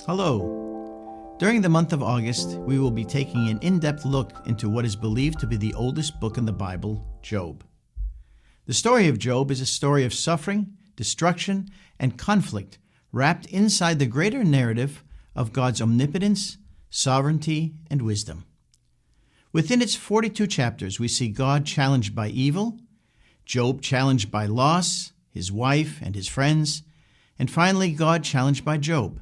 Hello. During the month of August, we will be taking an in-depth look into what is believed to be the oldest book in the Bible, Job. The story of Job is a story of suffering, destruction, and conflict wrapped inside the greater narrative of God's omnipotence, sovereignty, and wisdom. Within its 42 chapters, we see God challenged by evil, Job challenged by loss, his wife and his friends, and finally God challenged by Job.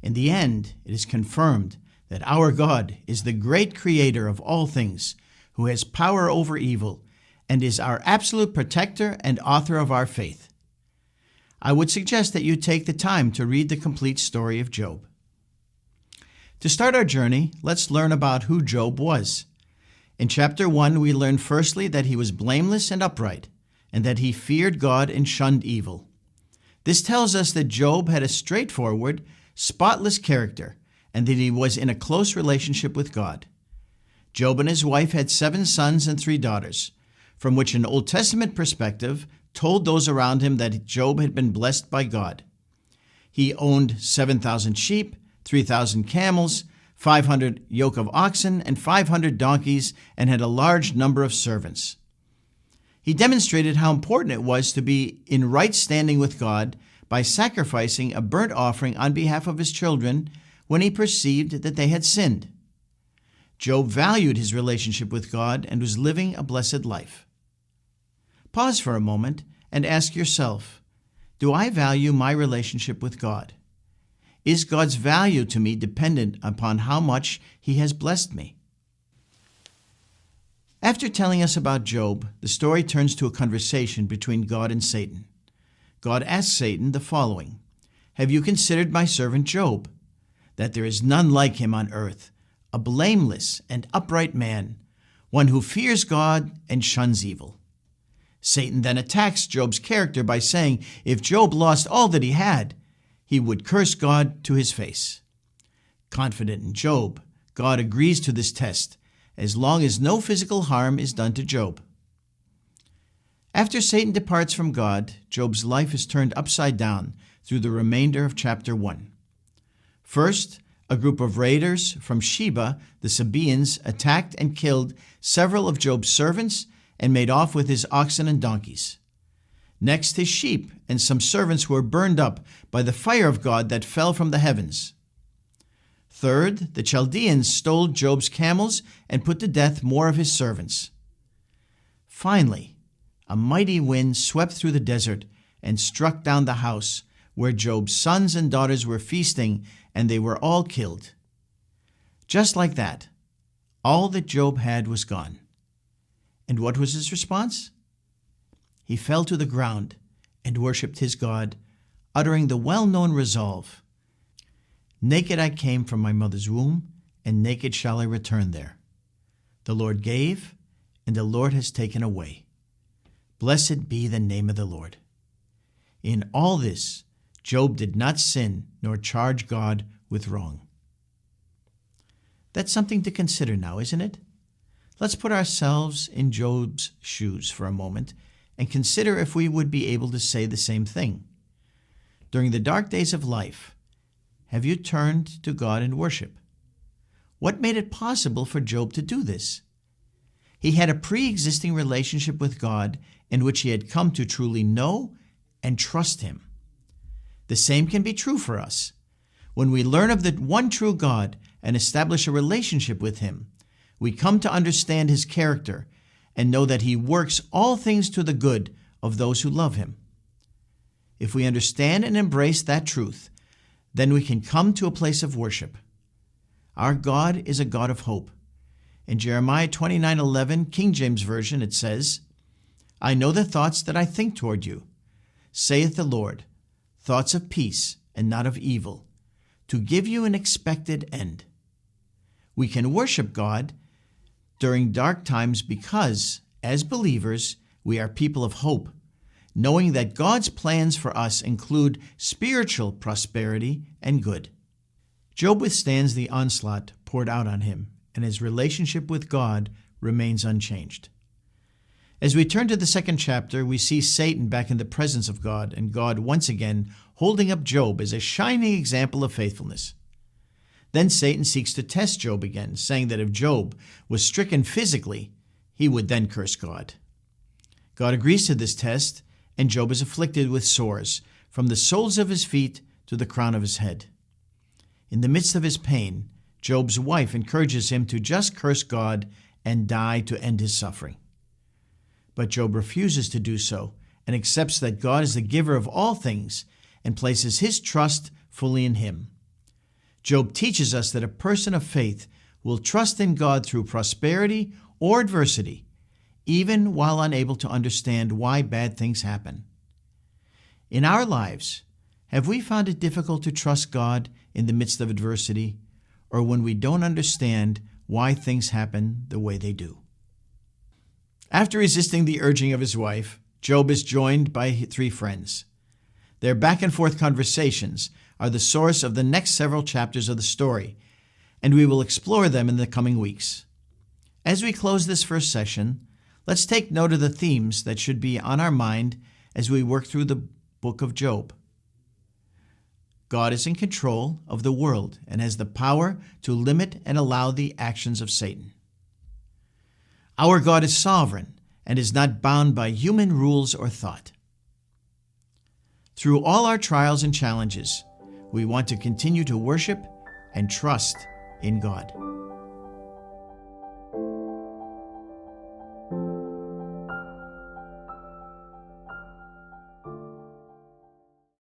In the end, it is confirmed that our God is the great creator of all things, who has power over evil, and is our absolute protector and author of our faith. I would suggest that you take the time to read the complete story of Job. To start our journey, let's learn about who Job was. In chapter 1, we learn firstly that he was blameless and upright, and that he feared God and shunned evil. This tells us that Job had a straightforward, spotless character, and that he was in a close relationship with God. Job and his wife had 7 sons and 3 daughters, from which an Old Testament perspective told those around him that Job had been blessed by God. He owned 7,000 sheep, 3,000 camels, 500 yoke of oxen, and 500 donkeys, and had a large number of servants. He demonstrated how important it was to be in right standing with God by sacrificing a burnt offering on behalf of his children when he perceived that they had sinned. Job valued his relationship with God and was living a blessed life. Pause for a moment and ask yourself, do I value my relationship with God? Is God's value to me dependent upon how much he has blessed me? After telling us about Job, the story turns to a conversation between God and Satan. God asks Satan the following: "Have you considered my servant Job, that there is none like him on earth, a blameless and upright man, one who fears God and shuns evil?" Satan then attacks Job's character by saying if Job lost all that he had, he would curse God to his face. Confident in Job, God agrees to this test, as long as no physical harm is done to Job. After Satan departs from God, Job's life is turned upside down through the remainder of chapter 1. First, a group of raiders from Sheba, the Sabaeans, attacked and killed several of Job's servants and made off with his oxen and donkeys. Next, his sheep and some servants were burned up by the fire of God that fell from the heavens. Third, the Chaldeans stole Job's camels and put to death more of his servants. Finally, a mighty wind swept through the desert and struck down the house where Job's sons and daughters were feasting, and they were all killed. Just like that, all that Job had was gone. And what was his response? He fell to the ground and worshipped his God, uttering the well-known resolve, "Naked I came from my mother's womb, and naked shall I return there. The Lord gave, and the Lord has taken away. Blessed be the name of the Lord." In all this, Job did not sin nor charge God with wrong. That's something to consider now, isn't it? Let's put ourselves in Job's shoes for a moment and consider if we would be able to say the same thing. During the dark days of life, have you turned to God in worship? What made it possible for Job to do this? He had a pre-existing relationship with God in which he had come to truly know and trust him. The same can be true for us. When we learn of the one true God and establish a relationship with him, we come to understand his character and know that he works all things to the good of those who love him. If we understand and embrace that truth, then we can come to a place of worship. Our God is a God of hope. In Jeremiah 29:11, King James Version, it says, "I know the thoughts that I think toward you, saith the Lord, thoughts of peace and not of evil, to give you an expected end." We can worship God during dark times because, as believers, we are people of hope, knowing that God's plans for us include spiritual prosperity and good. Job withstands the onslaught poured out on him, and his relationship with God remains unchanged. As we turn to the second chapter, we see Satan back in the presence of God, and God once again holding up Job as a shining example of faithfulness. Then Satan seeks to test Job again, saying that if Job was stricken physically, he would then curse God. God agrees to this test, and Job is afflicted with sores, from the soles of his feet to the crown of his head. In the midst of his pain, Job's wife encourages him to just curse God and die to end his suffering. But Job refuses to do so and accepts that God is the giver of all things and places his trust fully in him. Job teaches us that a person of faith will trust in God through prosperity or adversity, even while unable to understand why bad things happen. In our lives, have we found it difficult to trust God in the midst of adversity, or when we don't understand why things happen the way they do? After resisting the urging of his wife, Job is joined by 3 friends. Their back-and-forth conversations are the source of the next several chapters of the story, and we will explore them in the coming weeks. As we close this first session, let's take note of the themes that should be on our mind as we work through the book of Job. God is in control of the world and has the power to limit and allow the actions of Satan. Our God is sovereign and is not bound by human rules or thought. Through all our trials and challenges, we want to continue to worship and trust in God.